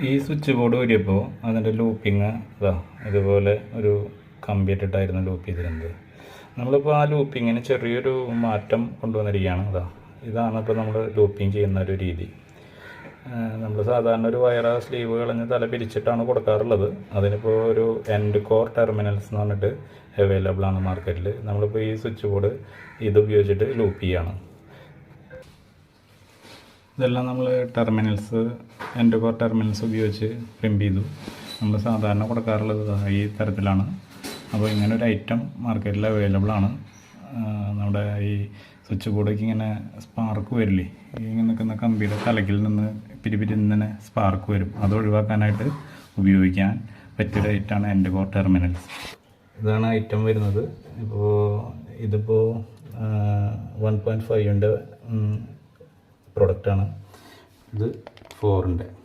ഈ switch board ഊരിയപ്പോൾ അതിൻ്റെ ലൂപ്പിങ് ഇതുപോലെ ഒരു കമ്പി ഇട്ടിട്ടായിരുന്നു ലൂപ്പ് ചെയ്തിരുന്നത്. നമ്മളിപ്പോൾ ആ ലൂപ്പിങ്ങിന് ചെറിയൊരു മാറ്റം കൊണ്ടുവന്നിരിക്കുകയാണ്. ഇതാണ് ഇപ്പോൾ നമ്മൾ ലൂപ്പിങ് ചെയ്യുന്ന ഒരു രീതി. നമ്മൾ സാധാരണ ഒരു വയർ സ്ലീവ് കളഞ്ഞ് തല പിരിച്ചിട്ടാണ് കൊടുക്കാറുള്ളത്. അതിനിപ്പോൾ ഒരു എൻഡ് കോർ ടെർമിനൽസ് എന്ന് പറഞ്ഞിട്ട് അവൈലബിൾ ആണ് മാർക്കറ്റിൽ. നമ്മളിപ്പോൾ ഈ സ്വിച്ച് ബോർഡ് ഉപയോഗിച്ചിട്ട് ലൂപ്പ് ചെയ്യാണ്. ഇതെല്ലാം നമ്മൾ ടെർമിനൽസ്, എൻഡ് കോർ ടെർമിനൽസ് ഉപയോഗിച്ച് പ്രിമ്പ് ചെയ്തു. നമ്മൾ സാധാരണ കൊടുക്കാറുള്ളത് ഈ തരത്തിലാണ്. അപ്പോൾ ഇങ്ങനെ ഒരു ഐറ്റം മാർക്കറ്റിൽ അവൈലബിൾ ആണ്. നമ്മുടെ ഈ സ്വിച്ച് ബോർഡൊക്കെ ഇങ്ങനെ സ്പാർക്ക് വരില്ലേ, ഇങ്ങനെ നിൽക്കുന്ന കമ്പിയുടെ തലക്കിൽ നിന്ന് പിരിപിരിങ്ങനെ സ്പാർക്ക് വരും. അത് ഒഴിവാക്കാനായിട്ട് ഉപയോഗിക്കാൻ പറ്റിയൊരു ഐറ്റമാണ് എൻഡ് കോർ ടെർമിനൽസ്. ഇതാണ് ഐറ്റം വരുന്നത്. ഇതിപ്പോൾ 1.5ൻ്റെ പ്രൊഡക്റ്റാണ്. ഇത് 4ൻ്റെ.